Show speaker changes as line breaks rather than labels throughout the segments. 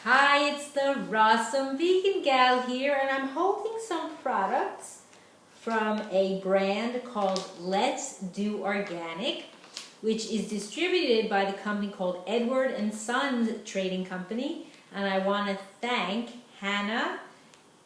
Hi, it's the Rawsome vegan gal here, and I'm holding some products from a brand called Let's Do Organic, which is distributed by the company called Edward and Sons Trading Company. And I want to thank Hannah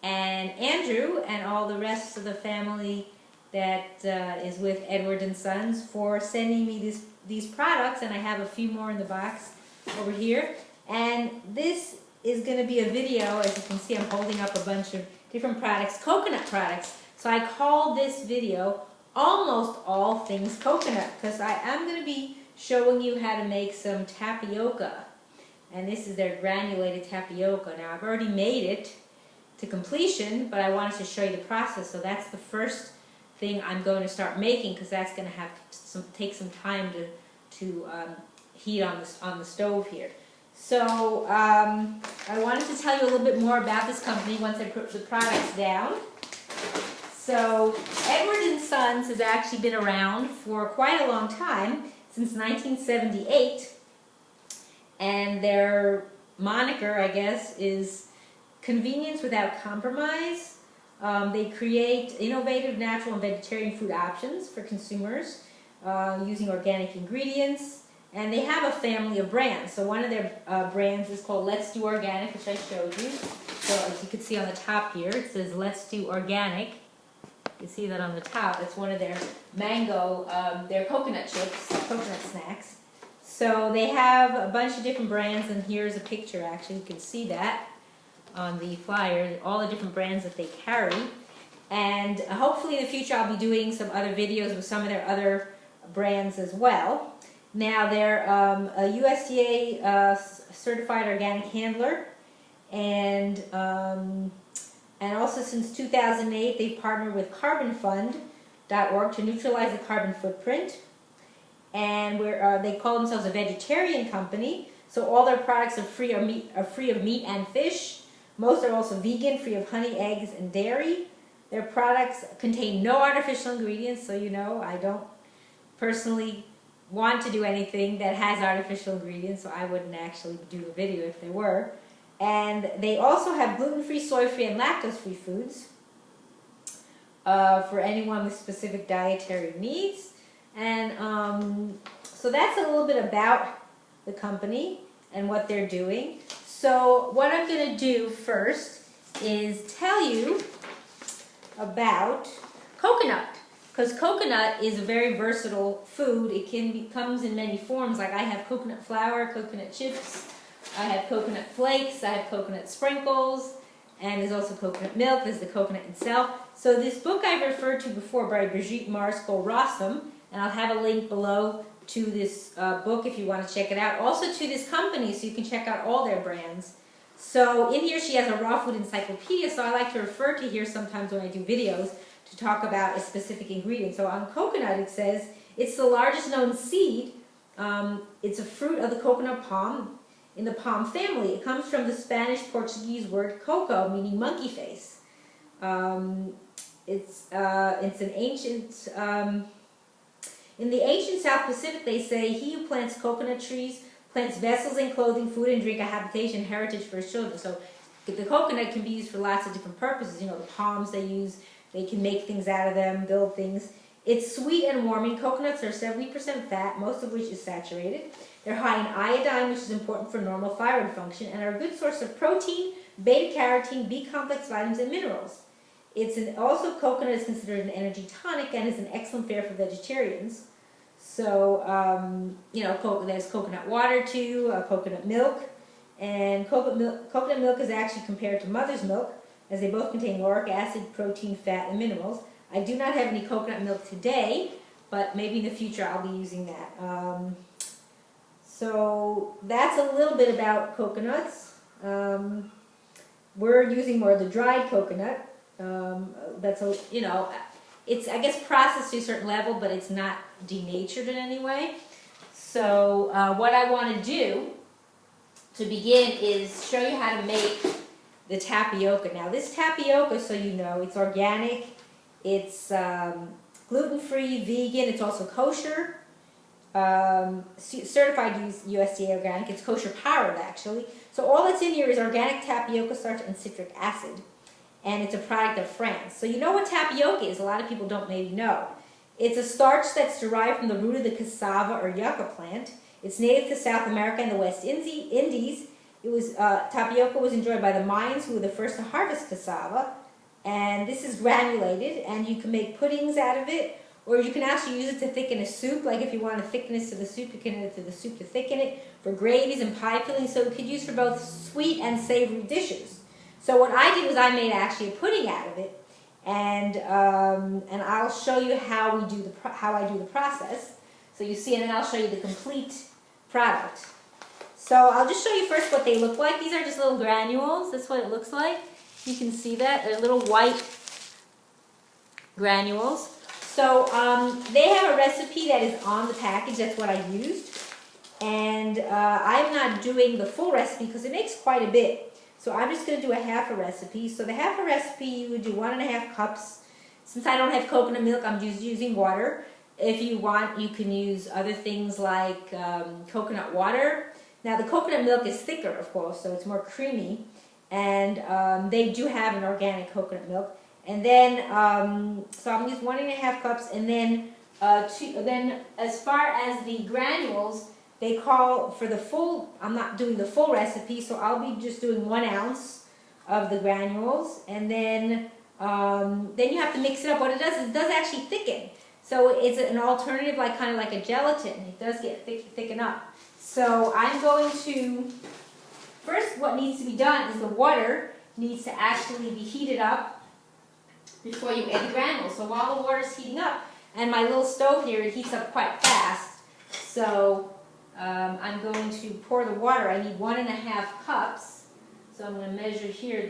and Andrew and all the rest of the family that is with Edward and Sons for sending me these products, and I have a few more in the box over here. And this is going to be a video. As you can see, I'm holding up a bunch of different products, coconut products. So I call this video Almost All Things Coconut, because I am going to be showing you how to make some tapioca. And this is their granulated tapioca. Now, I've already made it to completion, but I wanted to show you the process. So that's the first thing I'm going to start making, because that's going to have take some time to heat on the stove here. So I wanted to tell you a little bit more about this company once I put the products down. So Edward and Sons has actually been around for quite a long time, since 1978, and their moniker, I guess, is convenience without compromise. They create innovative, natural, and vegetarian food options for consumers using organic ingredients. And they have a family of brands. So one of their brands is called Let's Do Organic, which I showed you. So as you can see on the top here, it says Let's Do Organic. You see that on the top. It's one of their mango, their coconut chips, coconut snacks. So they have a bunch of different brands, and here's a picture actually. You can see that on the flyer, all the different brands that they carry. And hopefully in the future I'll be doing some other videos with some of their other brands as well. Now they're a USDA certified organic handler, and also since 2008 they've partnered with carbonfund.org to neutralize the carbon footprint. And they call themselves a vegetarian company, so all their products are free of meat and fish. Most are also vegan, free of honey, eggs, and dairy. Their products contain no artificial ingredients, so you know I don't personally want to do anything that has artificial ingredients, so I wouldn't actually do a video if there were. And they also have gluten-free, soy-free, and lactose-free foods for anyone with specific dietary needs. And so that's a little bit about the company and what they're doing. So what I'm going to do first is tell you about coconut. Because coconut is a very versatile food. It comes in many forms. Like I have coconut flour, coconut chips, I have coconut flakes, I have coconut sprinkles, and there's also coconut milk. There's the coconut itself. So this book I've referred to before by Brigitte called Rawsome, and I'll have a link below to this book if you want to check it out. Also to this company, so you can check out all their brands. So in here she has a raw food encyclopedia, so I like to refer to here sometimes when I do videos to talk about a specific ingredient. So on coconut it says, it's the largest known seed. It's a fruit of the coconut palm in the palm family. It comes from the Spanish-Portuguese word coco, meaning monkey face. It's an ancient, in the ancient South Pacific they say, he who plants coconut trees plants vessels and clothing, food and drink, a habitation, heritage for his children. So the coconut can be used for lots of different purposes. You know, the palms they use, they can make things out of them, build things. It's sweet and warming. Coconuts are 70% fat, most of which is saturated. They're high in iodine, which is important for normal thyroid function, and are a good source of protein, beta-carotene, B-complex vitamins, and minerals. Also, coconut is considered an energy tonic and is an excellent fare for vegetarians. So, you know, there's coconut water too, coconut milk. And coconut milk is actually compared to mother's milk, as they both contain lauric acid, protein, fat, and minerals. I do not have any coconut milk today, but maybe in the future I'll be using that. So that's a little bit about coconuts. We're using more of the dried coconut. That's you know, it's, I guess, processed to a certain level, but it's not denatured in any way. So what I want to do to begin is show you how to make the tapioca. Now this tapioca, so you know, it's organic, it's gluten-free, vegan, it's also kosher. certified USDA organic. It's kosher powered actually. So all that's in here is organic tapioca starch and citric acid. And it's a product of France. So you know what tapioca is? A lot of people don't maybe know. It's a starch that's derived from the root of the cassava or yucca plant. It's native to South America and the West Indies. Tapioca was enjoyed by the Mayans, who were the first to harvest cassava. And this is granulated, and you can make puddings out of it, or you can actually use it to thicken a soup. Like if you want a thickness to the soup, you can add it to the soup to thicken it, for gravies and pie fillings. So it could use for both sweet and savory dishes. So what I did was I made actually a pudding out of it, and I'll show you how I do the process. So you see, and then I'll show you the complete product. So I'll just show you first what they look like. These are just little granules. That's what it looks like. You can see that. They're little white granules. So they have a recipe that is on the package. That's what I used. And I'm not doing the full recipe because it makes quite a bit. So I'm just going to do a half a recipe. So the half a recipe, you would do 1.5 cups. Since I don't have coconut milk, I'm just using water. If you want, you can use other things like coconut water. Now the coconut milk is thicker, of course, so it's more creamy. And they do have an organic coconut milk. And then, so I'm using 1.5 cups. And then, as far as the granules, they call for the full, I'm not doing the full recipe, so I'll be just doing 1 ounce of the granules. And then you have to mix it up. What it does is it does actually thicken. So it's an alternative, like kind of like a gelatin. It does get thicken up. So I'm going to, first what needs to be done is the water needs to actually be heated up before you add the granules. So while the water is heating up, and my little stove here, it heats up quite fast. So I'm going to pour the water. I need 1.5 cups. So I'm going to measure here.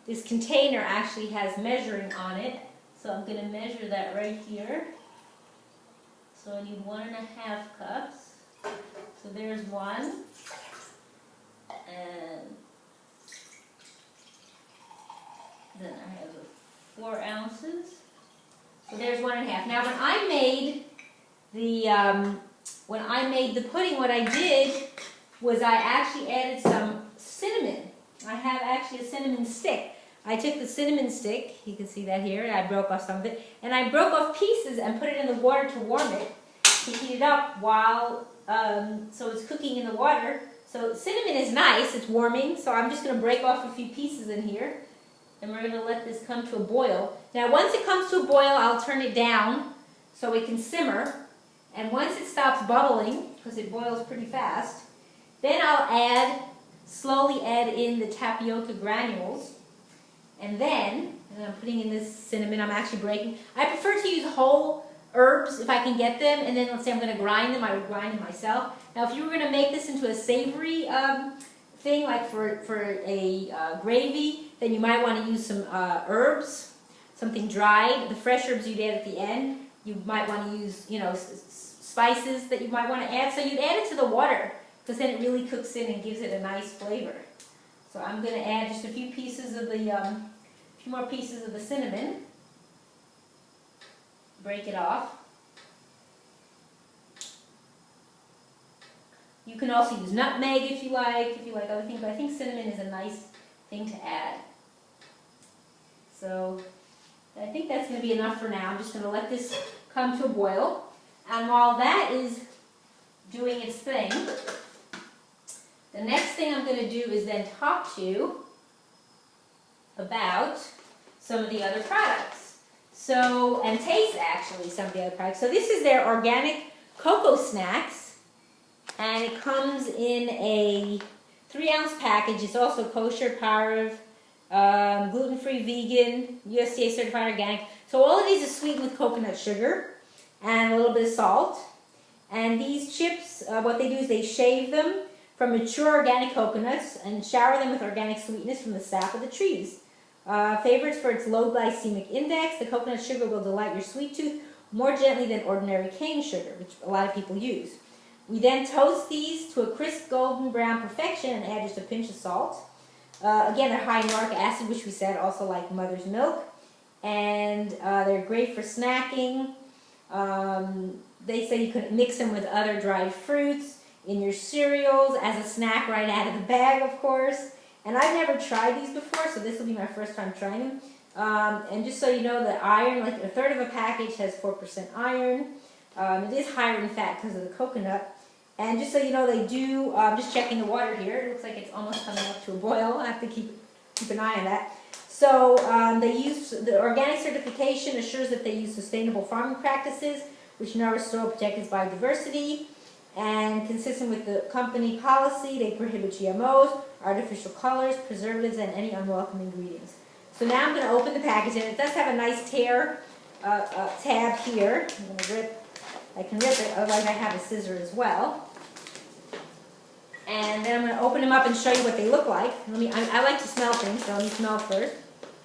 This container actually has measuring on it. So I'm going to measure that right here. So I need 1.5 cups. So there's 1. And then I have 4 ounces. So there's 1.5. Now when I made the pudding, what I did was I actually added some cinnamon. I have actually a cinnamon stick. I took the cinnamon stick, you can see that here, and I broke off some of it, and I broke off pieces and put it in the water to warm it, to heat it up while, so it's cooking in the water. So cinnamon is nice, it's warming, so I'm just going to break off a few pieces in here, and we're going to let this come to a boil. Now once it comes to a boil, I'll turn it down so it can simmer, and once it stops bubbling, because it boils pretty fast, then I'll slowly add in the tapioca granules. And I'm putting in this cinnamon. I'm actually breaking. I prefer to use whole herbs if I can get them. And then let's say I'm going to grind them. I would grind them myself. Now, if you were going to make this into a savory thing, like for a gravy, then you might want to use some herbs, something dried. The fresh herbs you'd add at the end. You might want to use, spices that you might want to add. So you'd add it to the water, because then it really cooks in and gives it a nice flavor. So I'm going to add just a few pieces of the, few more pieces of the cinnamon. Break it off. You can also use nutmeg if you like other things, but I think cinnamon is a nice thing to add. So I think that's going to be enough for now. I'm just going to let this come to a boil. And while that is doing its thing, the next thing I'm going to do is then talk to you about some of the other products. So, and taste actually some of the other products. So this is their Organic Coco-Snax, and it comes in a 3-ounce package. It's also kosher, parve, gluten-free, vegan, USDA certified organic. So all of these are sweetened with coconut sugar and a little bit of salt. And these chips, what they do is they shave them from mature organic coconuts and shower them with organic sweetness from the sap of the trees. Favorites for its low glycemic index, the coconut sugar will delight your sweet tooth more gently than ordinary cane sugar, which a lot of people use. We then toast these to a crisp golden brown perfection and add just a pinch of salt. Again, they're high in uric acid, which we said also like mother's milk. And they're great for snacking. They say you can mix them with other dried fruits. in your cereals, as a snack right out of the bag, of course. And I've never tried these before, so this will be my first time trying them. And just so you know, the iron, like a third of a package has 4% iron. It is higher in fat because of the coconut. And just so you know, they do, just checking the water here, it looks like it's almost coming up to a boil. I have to keep an eye on that. So they use, the organic certification assures that they use sustainable farming practices, which nourish soil, protect its biodiversity. And consistent with the company policy, they prohibit GMOs, artificial colors, preservatives, and any unwelcome ingredients. So now I'm going to open the package, and it does have a nice tear tab here. I'm going to rip. I can rip it, otherwise I have a scissor as well. And then I'm going to open them up and show you what they look like. I like to smell things, so let me smell first.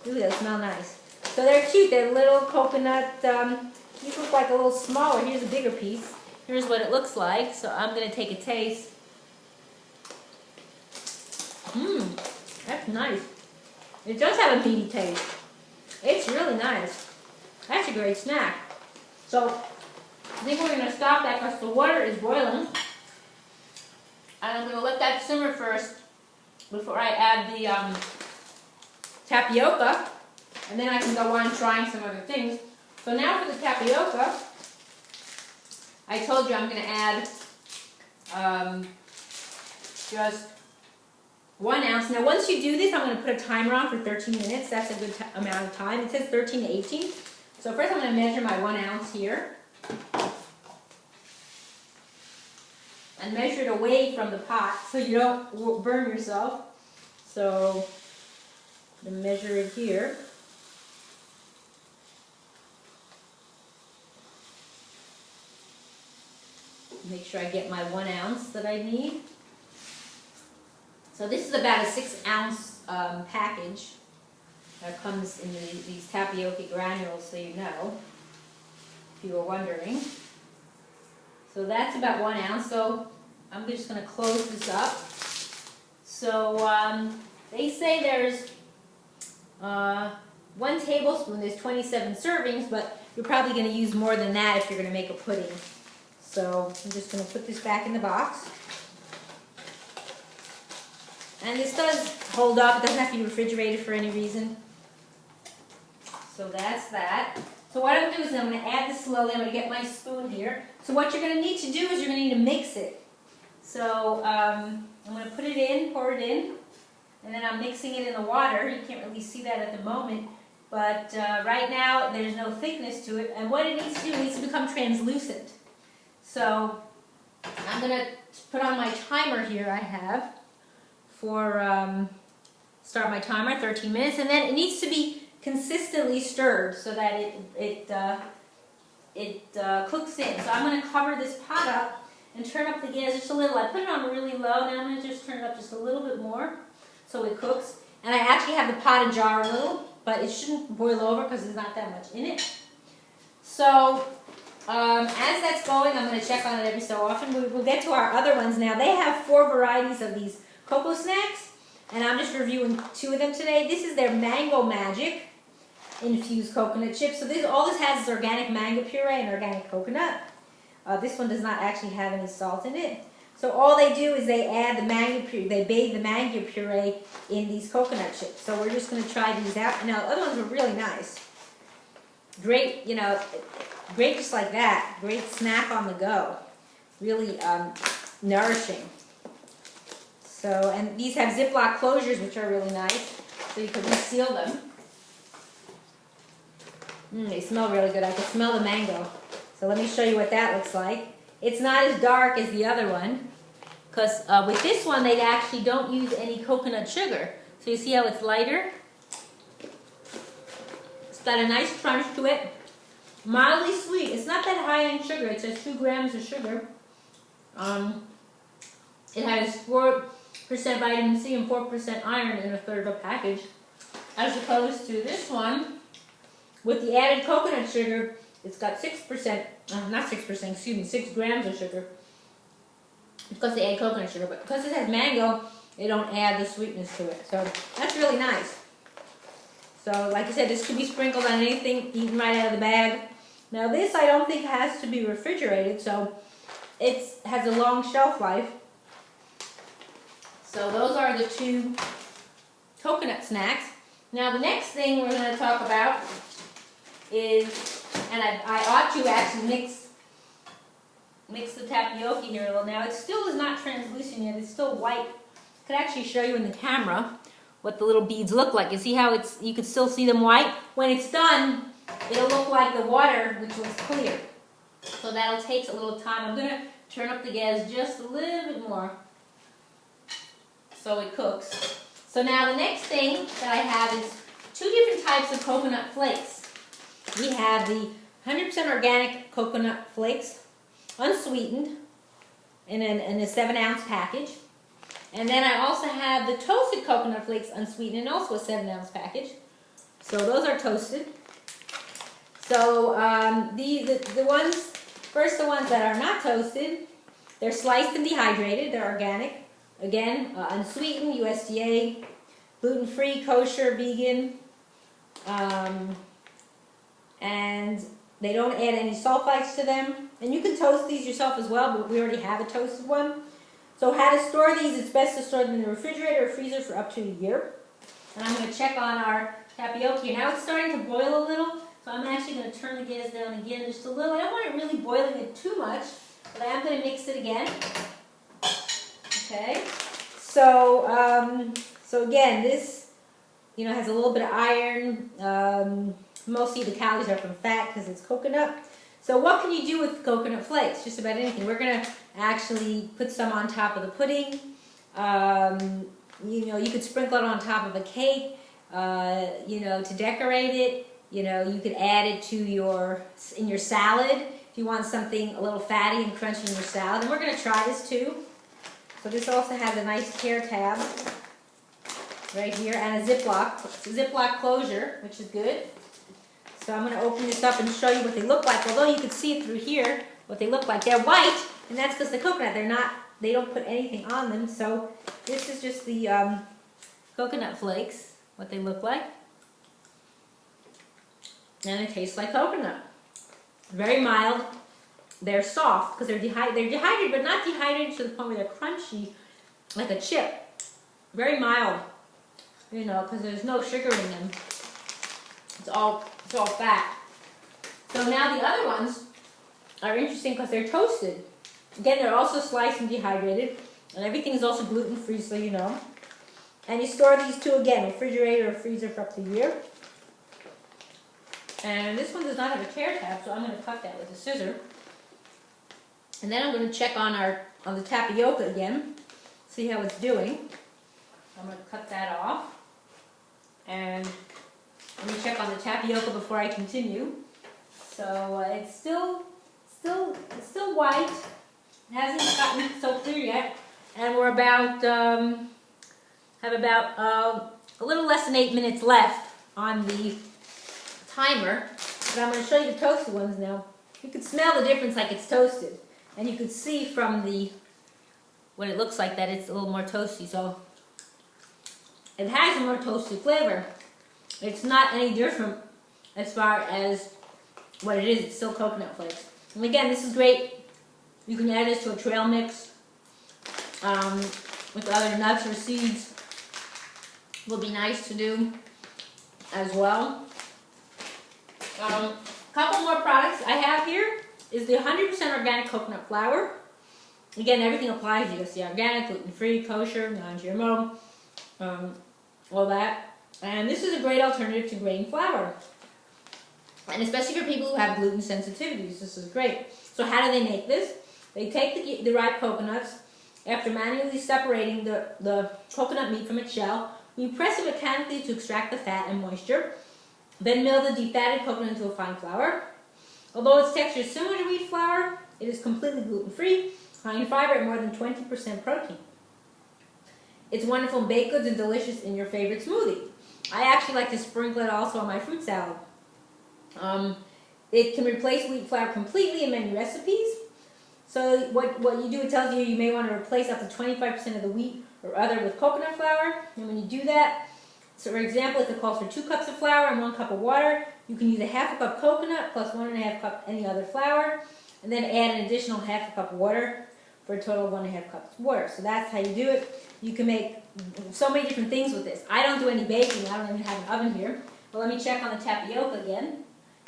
Ooh, they smell nice. So they're cute. They're little coconut. These look like a little smaller. Here's a bigger piece. Here's what it looks like. So I'm going to take a taste. That's nice. It does have a meaty taste. It's really nice. That's a great snack. So I think we're going to stop that because the water is boiling. And I'm going to let that simmer first before I add the tapioca. And then I can go on trying some other things. So now for the tapioca, I told you I'm going to add just 1 ounce. Now once you do this, I'm going to put a timer on for 13 minutes. That's a good amount of time. It says 13 to 18. So first I'm going to measure my 1 ounce here. And measure it away from the pot so you don't burn yourself. So I'm going to measure it here. Make sure I get my 1 ounce that I need. So this is about a 6 ounce package that comes in these tapioca granules, so you know, if you were wondering. So that's about 1 ounce. So I'm just going to close this up. So they say there's 1 tablespoon. There's 27 servings, but you're probably going to use more than that if you're going to make a pudding. So I'm just going to put this back in the box. And this does hold up. It doesn't have to be refrigerated for any reason. So that's that. So what I'm going to do is I'm going to add this slowly. I'm going to get my spoon here. So what you're going to need to do is you're going to need to mix it. So I'm going to put it in, pour it in, and then I'm mixing it in the water. You can't really see that at the moment. But right now there's no thickness to it. And what it needs to do, it needs to become translucent. So I'm going to put on my timer here I have for start my timer, 13 minutes. And then it needs to be consistently stirred so that it cooks in. So I'm going to cover this pot up and turn up the gas just a little. I put it on really low. Now I'm going to just turn it up just a little bit more so it cooks. And I actually have the pot ajar a little, but it shouldn't boil over because there's not that much in it. So as that's going, I'm going to check on it every so often. We'll get to our other ones now. They have 4 varieties of these Coco-Snax, and I'm just reviewing 2 of them today. This is their Mango Magic infused coconut chips. So all this has is organic mango puree and organic coconut. This one does not actually have any salt in it. So all they do is they add the mango puree, they bathe the mango puree in these coconut chips. So we're just going to try these out. Now, the other ones are really nice. Great, you know, great just like that. Great snack on the go. Really nourishing. So, and these have Ziploc closures, which are really nice. So you can reseal them. They smell really good. I can smell the mango. So let me show you what that looks like. It's not as dark as the other one, because with this one they actually don't use any coconut sugar. So you see how it's lighter? It's got a nice crunch to it. Mildly sweet. It's not that high in sugar. It says 2 grams of sugar. It has 4% vitamin C and 4% iron in a third of a package, as opposed to this one with the added coconut sugar. It's got 6%, not 6%, excuse me, 6 grams of sugar. Because they add coconut sugar, but because it has mango, they don't add the sweetness to it. So that's really nice. So like I said, this could be sprinkled on anything, eaten right out of the bag. Now this I don't think has to be refrigerated, so it has a long shelf life. So those are the 2 coconut snacks. Now the next thing we're going to talk about is, and I ought to actually mix the tapioca here a little. Now it still is not translucent yet, it's still white. I could actually show you in the camera what the little beads look like. You see how you can still see them white? When it's done, it'll look like the water, which was clear. So that'll take a little time. I'm going to turn up the gas just a little bit more so it cooks. So now the next thing that I have is 2 different types of coconut flakes. We have the 100% organic coconut flakes, unsweetened, in a 7-ounce package. And then I also have the toasted coconut flakes, unsweetened, and also a 7-ounce package. So those are toasted. So the ones that are not toasted, they're sliced and dehydrated. They're organic. Again, unsweetened, USDA, gluten-free, kosher, vegan, and they don't add any sulfites to them. And you can toast these yourself as well, but we already have a toasted one. So how to store these, it's best to store them in the refrigerator or freezer for up to a year. And I'm going to check on our tapioca here. Now it's starting to boil a little, so I'm actually going to turn the gas down again just a little. I don't want it really boiling it too much, but I am going to mix it again. Okay, so so again, this has a little bit of iron. Mostly the calories are from fat because it's coconut. So what can you do with coconut flakes? Just about anything. We're going to actually put some on top of the pudding. You could sprinkle it on top of a cake. To decorate it. You could add it to in your salad if you want something a little fatty and crunchy in your salad. And we're going to try this too. So this also has a nice tear tab right here and a Ziploc closure, which is good. So I'm going to open this up and show you what they look like. Although you can see it through here, what they look like. They're white, and that's because the coconut. They don't put anything on them. So this is just the coconut flakes, what they look like. And it tastes like coconut. Very mild. They're soft because they're dehydrated, but not dehydrated to the point where they're crunchy, like a chip. Very mild, because there's no sugar in them. It's all fat. So now the other ones are interesting because they're toasted. Again, they're also sliced and dehydrated, and everything is also gluten-free, so you know. And you store these 2 again, refrigerator or freezer for up to a year. And this one does not have a tear tab, so I'm going to cut that with a scissor. And then I'm going to check on the tapioca again, see how it's doing. I'm going to cut that off. And let me check on the tapioca before I continue. So it's still white. It hasn't gotten so clear yet. And we're have about a little less than 8 minutes left on the timer. But I'm going to show you the toasted ones now. You can smell the difference like it's toasted. And you can see from when it looks like that, it's a little more toasty. So it has a more toasty flavor. It's not any different as far as what it is. It's still coconut flakes. And again, this is great. You can add this to a trail mix with other nuts or seeds. Will be nice to do as well. Couple more products I have here is the 100% organic coconut flour. Again, everything applies. You can see organic, gluten-free, kosher, non-GMO, all that. And this is a great alternative to grain flour. And especially for people who have gluten sensitivities, this is great. So how do they make this? They take the ripe coconuts. After manually separating the coconut meat from its shell, we press it mechanically to extract the fat and moisture. Then mill the defatted coconut into a fine flour. Although its texture is similar to wheat flour, it is completely gluten-free, high in fiber, and more than 20% protein. It's wonderful in baked goods and delicious in your favorite smoothie. I actually like to sprinkle it also on my fruit salad. It can replace wheat flour completely in many recipes. So what you do, it tells you may want to replace up to 25% of the wheat or other with coconut flour. And when you do that, so for example, if it calls for 2 cups of flour and 1 cup of water, you can use a half a cup coconut plus 1.5 cup any other flour. and then add an additional half a cup of water for a total of 1.5 cups of water. So that's how you do it. You can make so many different things with this. I don't do any baking. I don't even have an oven here. But let me check on the tapioca again.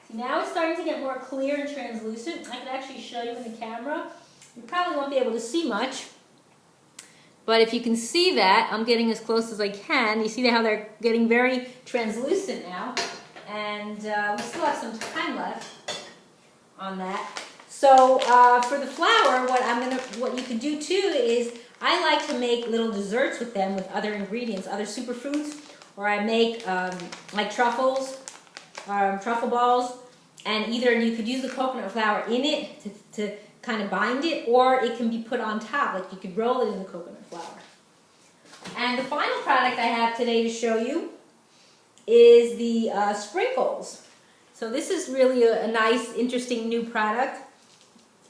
See, now it's starting to get more clear and translucent. I can actually show you in the camera. You probably won't be able to see much. But if you can see that, I'm getting as close as I can. You see how they're getting very translucent now. And we still have some time left on that. So for the flour, what you can do too is I like to make little desserts with them with other ingredients, other superfoods, or I make like truffles, truffle balls, and either you could use the coconut flour in it to kind of bind it, or it can be put on top, like you could roll it in the coconut flour. And the final product I have today to show you is the Sprinkelz. So this is really a nice, interesting new product.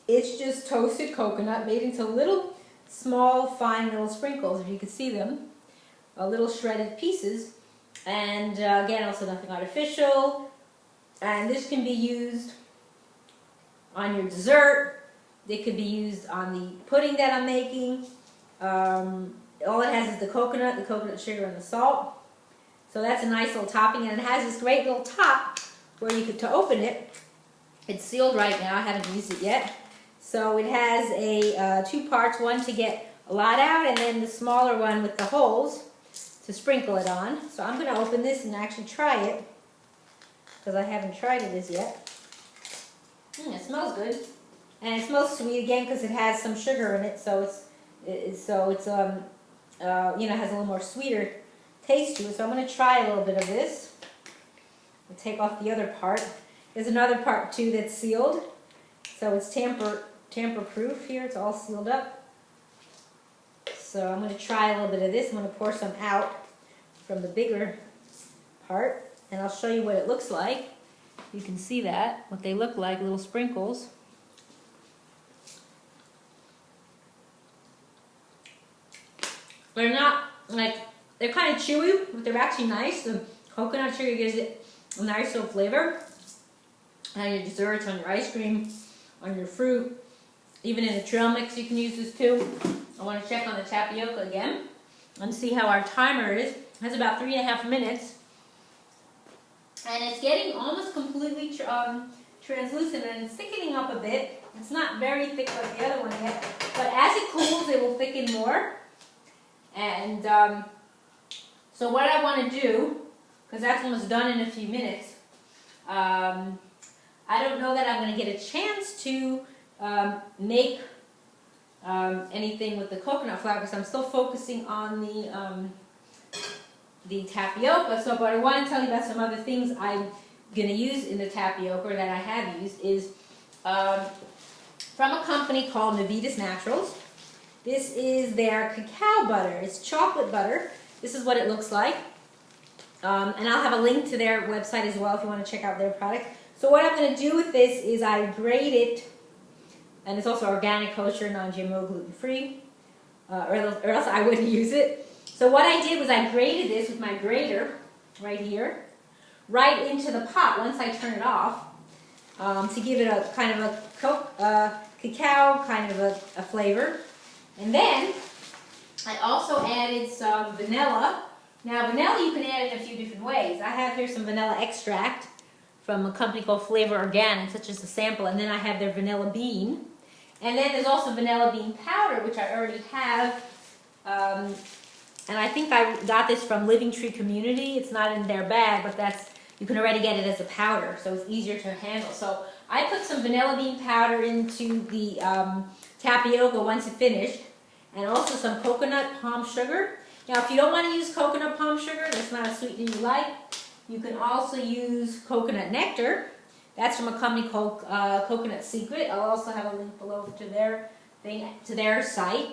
It's just toasted coconut made into little, small, fine little sprinkles, if you can see them. Little shredded pieces. And again, also nothing artificial. And this can be used on your dessert. It could be used on the pudding that I'm making. All it has is the coconut sugar, and the salt. So that's a nice little topping, and it has this great little top where you could, to open it, it's sealed right now, I haven't used it yet. So it has a 2 parts, one to get a lot out, and then the smaller one with the holes to sprinkle it on. So I'm going to open this and actually try it, because I haven't tried it as yet. It smells good, and it smells sweet again because it has some sugar in it, so it's you know, has a little more sweeter taste to it. So I'm going to try a little bit of this. I'll take off the other part. There's another part too that's sealed, so it's tamper-proof here. It's all sealed up. So I'm going to try a little bit of this. I'm going to pour some out from the bigger part, and I'll show you what it looks like. You can see that, what they look like, little sprinkles. They're not, like, they're kind of chewy, but they're actually nice. The coconut sugar gives it a nice little flavor. On your desserts, on your ice cream, on your fruit. Even in a trail mix you can use this too. I want to check on the tapioca again and see how our timer is. It has about 3.5 minutes. And it's getting almost completely translucent, and it's thickening up a bit. It's not very thick like the other one yet, but as it cools it will thicken more. And so what I want to do, because that's almost done in a few minutes, I don't know that I'm going to get a chance to make anything with the coconut flour, because I'm still focusing on the tapioca. So, but I want to tell you about some other things I'm going to use in the tapioca that I have used is from a company called Navitas Naturals. This is their cacao butter. It's chocolate butter. This is what it looks like. And I'll have a link to their website as well if you want to check out their product. So what I'm going to do with this is I grate it, and it's also organic, kosher, non-GMO, gluten-free, or else I wouldn't use it. So what I did was I grated this with my grater right here, right into the pot once I turn it off, to give it a kind of a cacao kind of a flavor. And then I also added some vanilla. Now vanilla you can add in a few different ways. I have here some vanilla extract from a company called Flavor Organic, such as a sample, and then I have their vanilla bean. And then there's also vanilla bean powder, which I already have. And I think I got this from Living Tree Community. It's not in their bag, but you can already get it as a powder, so it's easier to handle. So I put some vanilla bean powder into the tapioca once it's finished, and also some coconut palm sugar. Now if you don't want to use coconut palm sugar, that's not a sweetener you like, you can also use coconut nectar. That's from a company called Coconut Secret. I'll also have a link below to their site.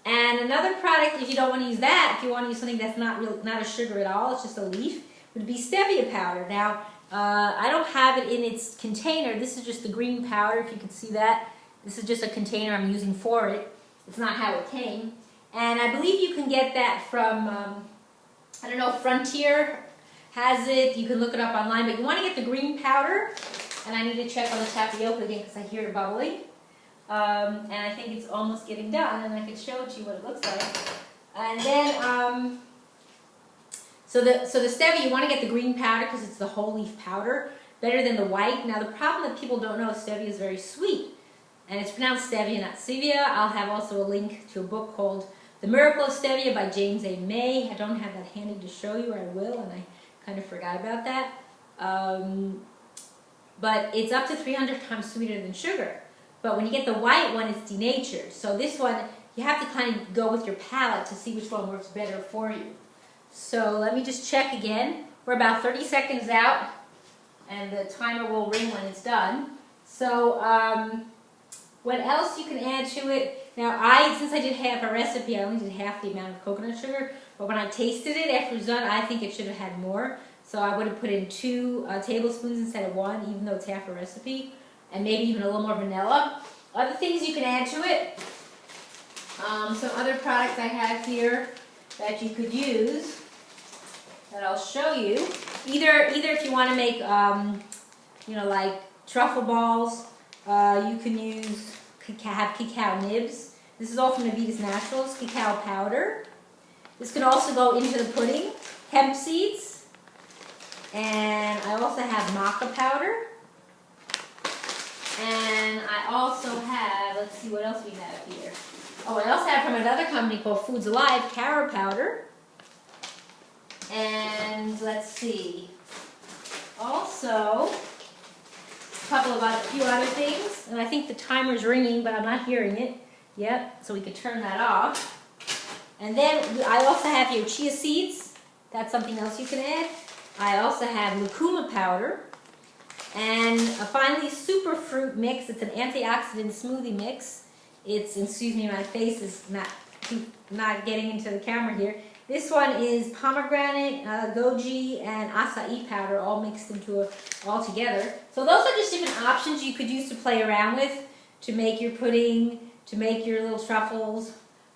And another product, if you don't want to use that, if you want to use something that's not a sugar at all, it's just a leaf, would be stevia powder. Now, I don't have it in its container. This is just the green powder, if you can see that. This is just a container I'm using for it. It's not how it came. And I believe you can get that from, I don't know, Frontier has it. You can look it up online, but you want to get the green powder. And I need to check on the tapioca again because I hear it bubbling. And I think it's almost getting done, and I can show it to you what it looks like. And then, so the stevia, you want to get the green powder because it's the whole leaf powder, better than the white. Now the problem that people don't know is stevia is very sweet, and it's pronounced stevia, not stevia. I'll have also a link to a book called The Miracle of Stevia by James A. May. I don't have that handy to show you, or I will, and I kind of forgot about that. But it's up to 300 times sweeter than sugar. But when you get the white one, it's denatured. So this one, you have to kind of go with your palate to see which one works better for you. So let me just check again. We're about 30 seconds out, and the timer will ring when it's done. So what else you can add to it? Now, since I did half a recipe, I only did half the amount of coconut sugar. But when I tasted it after it was done, I think it should have had more. So I would have put in 2 tablespoons instead of 1, even though it's half a recipe. And maybe even a little more vanilla. Other things you can add to it. Some other products I have here that you could use that I'll show you. Either if you want to make, you know, like truffle balls, you can use cacao nibs. This is all from Avita's Naturals, cacao powder. This can also go into the pudding. Hemp seeds. And I also have maca powder. And I also have, let's see what else we have here. Oh, I also have from another company called Foods Alive, Caro powder. And let's see. Also, a few other things. And I think the timer's ringing, but I'm not hearing it yet. So we could turn that off. And then I also have here chia seeds. That's something else you can add. I also have lucuma powder. And finally, superfruit mix. It's an antioxidant smoothie mix. It's, excuse me, my face is not getting into the camera here. This one is pomegranate, goji, and acai powder all mixed into all together. So those are just different options you could use to play around with to make your pudding, to make your little truffles.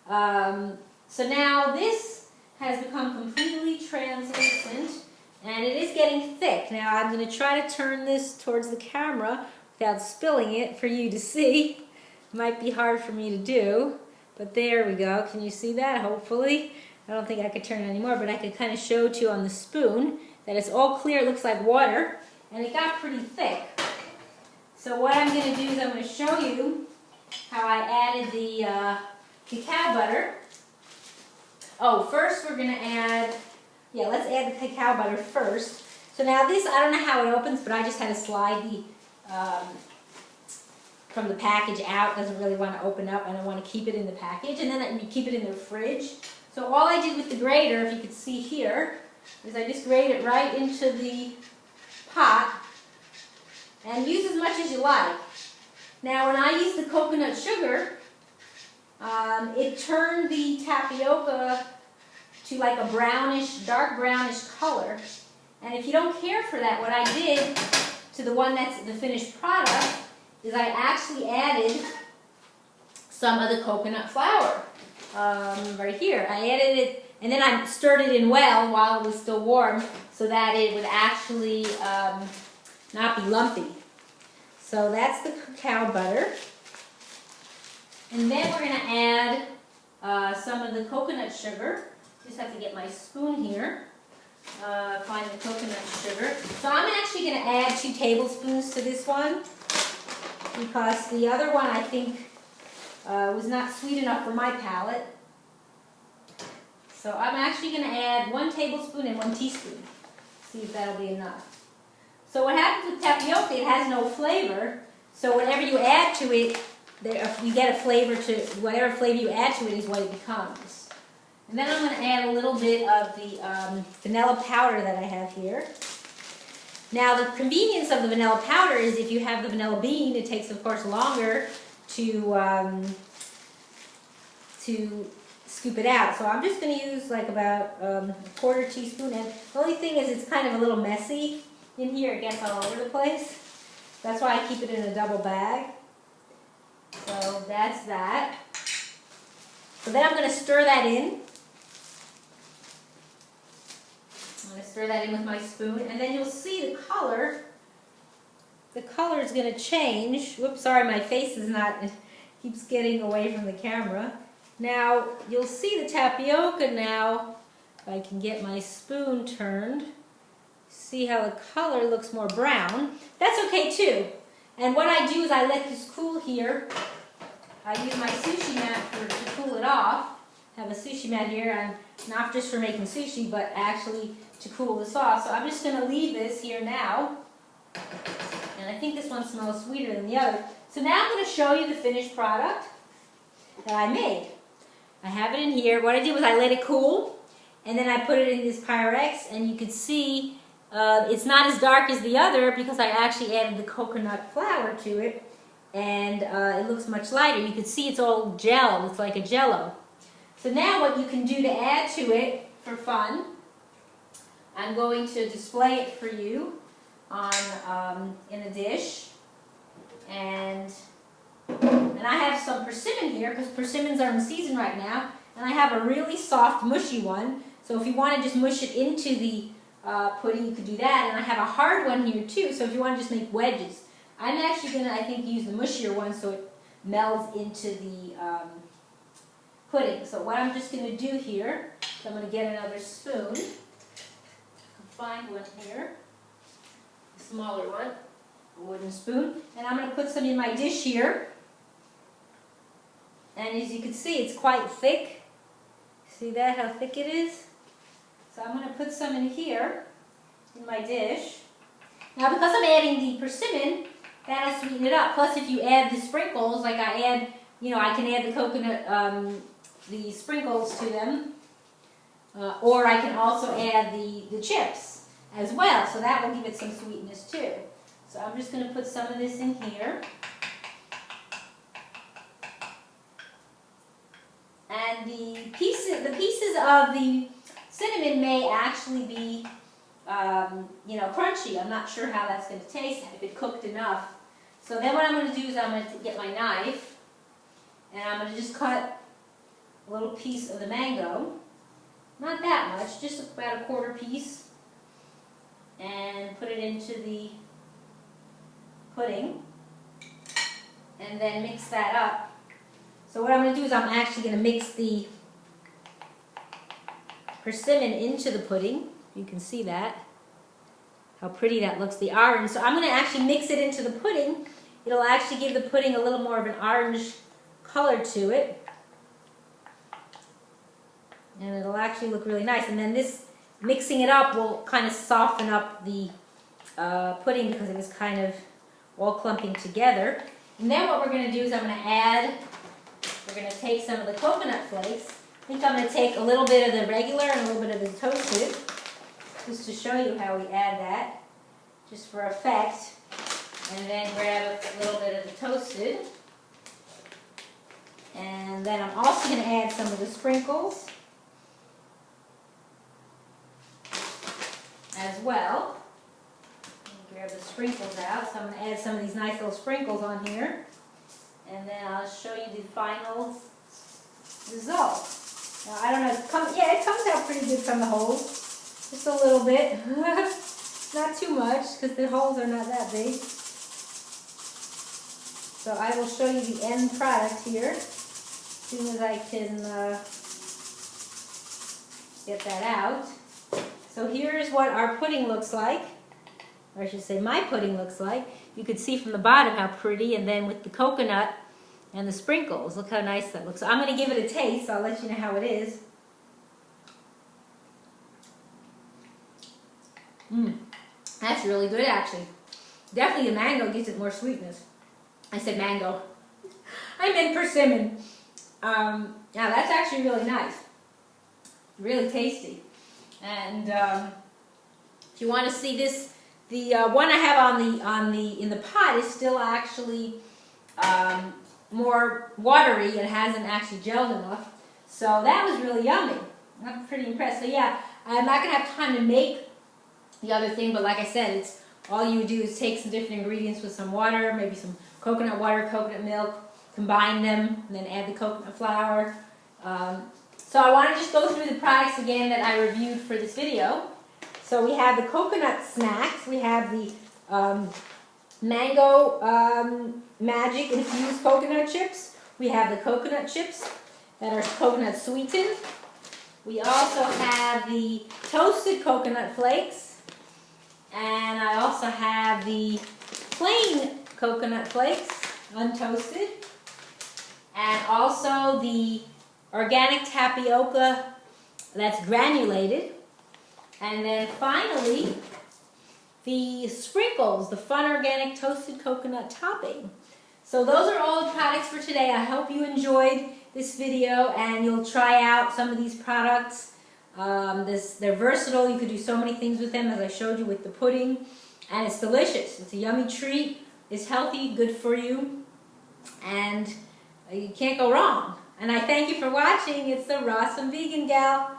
So now this has become completely translucent. And it is getting thick. Now I'm going to try to turn this towards the camera without spilling it for you to see. Might be hard for me to do, but there we go. Can you see that? Hopefully. I don't think I could turn it anymore, but I could kind of show to you on the spoon that it's all clear. It looks like water, and it got pretty thick. So what I'm going to do is I'm going to show you how I added the cacao butter. Oh, first we're going to add... Yeah, let's add the cacao butter first. So now this, I don't know how it opens, but I just had to slide the from the package out. It doesn't really want to open up, and I want to keep it in the package, and then you keep it in the fridge. So all I did with the grater, if you could see here, is I just grate it right into the pot, and use as much as you like. Now when I use the coconut sugar, it turned the tapioca to like a brownish, dark brownish color. And if you don't care for that, what I did to the one that's the finished product is I actually added some of the coconut flour right here. I added it, and then I stirred it in well while it was still warm so that it would actually not be lumpy. So that's the cacao butter. And then we're going to add some of the coconut sugar. Just have to get my spoon here, find the coconut sugar. So I'm actually going to add 2 tablespoons to this one because the other one I think was not sweet enough for my palate. So I'm actually going to add 1 tablespoon and 1 teaspoon. See if that'll be enough. So what happens with tapioca, it has no flavor. So whatever you add to it, you get a flavor to, whatever flavor you add to it is what it becomes. And then I'm going to add a little bit of the vanilla powder that I have here. Now the convenience of the vanilla powder is if you have the vanilla bean, it takes of course longer to scoop it out. So I'm just going to use like about a 1/4 teaspoon. And the only thing is it's kind of a little messy in here. It gets all over the place. That's why I keep it in a double bag. So that's that. So then I'm going to stir that in. I'm going to stir that in with my spoon, and then you'll see the color. The color is going to change. Whoops, sorry, my face is not keeps getting away from the camera. Now, you'll see the tapioca now, if I can get my spoon turned. See how the color looks more brown. That's okay too. And what I do is I let this cool here. I use my sushi mat to cool it off. I have a sushi mat here, and not just for making sushi, but actually to cool this off. So I'm just going to leave this here now. And I think this one smells sweeter than the other. So now I'm going to show you the finished product that I made. I have it in here. What I did was I let it cool, and then I put it in this Pyrex, and you can see it's not as dark as the other because I actually added the coconut flour to it, and it looks much lighter. You can see it's all gel. It's like a jello. So now what you can do to add to it for fun, I'm going to display it for you on in a dish, and I have some persimmon here because persimmons are in season right now, and I have a really soft mushy one. So if you want to just mush it into the pudding, you could do that. And I have a hard one here too, so if you want to just make wedges. I'm actually going to, I think, use the mushier one so it melds into the pudding. So what I'm just going to do here, so I'm going to get another spoon. Find one here, a smaller one, a wooden spoon, and I'm going to put some in my dish here. And as you can see, it's quite thick. See that, how thick it is? So I'm going to put some in here, in my dish. Now because I'm adding the persimmon, that'll sweeten it up. Plus if you add the sprinkles, like I add, you know, I can add the coconut, the sprinkles to them. Or I can also add the chips as well. So that will give it some sweetness too. So I'm just going to put some of this in here. And the pieces of the cinnamon may actually be, you know, crunchy. I'm not sure how that's going to taste if it cooked enough. So then what I'm going to do is I'm going to get my knife, and I'm going to just cut a little piece of the mango. Not that much, just about a quarter piece, and put it into the pudding, and then mix that up. So what I'm going to do is I'm actually going to mix the persimmon into the pudding. You can see that, how pretty that looks, the orange. So I'm going to actually mix it into the pudding. It'll actually give the pudding a little more of an orange color to it. And it'll actually look really nice. And then this, mixing it up will kind of soften up the pudding because it was kind of all clumping together. And then what we're going to do is I'm going to add, we're going to take some of the coconut flakes. I think I'm going to take a little bit of the regular and a little bit of the toasted, just to show you how we add that, just for effect. And then grab a little bit of the toasted. And then I'm also going to add some of the sprinkles as well. Grab the sprinkles out. So I'm going to add some of these nice little sprinkles on here. And then I'll show you the final result. Now, I don't know, it comes out pretty good from the holes. Just a little bit. Not too much, because the holes are not that big. So I will show you the end product here, as soon as I can get that out. So here's what our pudding looks like, or I should say my pudding looks like. You can see from the bottom how pretty, and then with the coconut and the sprinkles, look how nice that looks. So I'm going to give it a taste, so I'll let you know how it is. That's really good actually. Definitely the mango gives it more sweetness. I said mango. I meant persimmon. Now that's actually really nice. Really tasty. And if you want to see this, the one I have in the pot is still actually more watery. It hasn't actually gelled enough. So that was really yummy. I'm pretty impressed. So yeah, I'm not going to have time to make the other thing, but like I said, it's all you do is take some different ingredients with some water, maybe some coconut water, coconut milk, combine them, and then add the coconut flour. So I want to just go through the products again that I reviewed for this video. So we have the coconut snacks, we have the mango magic infused coconut chips, We have the coconut chips that are coconut sweetened. We also have the toasted coconut flakes. And I also have the plain coconut flakes, untoasted. And also the organic tapioca that's granulated. And then finally, the Sprinkelz, the fun organic toasted coconut topping. So those are all the products for today. I hope you enjoyed this video and you'll try out some of these products. They're versatile. You could do so many things with them, as I showed you with the pudding. And it's delicious. It's a yummy treat. It's healthy, good for you. And you can't go wrong. And I thank you for watching. It's the Rawsome Vegan Gal.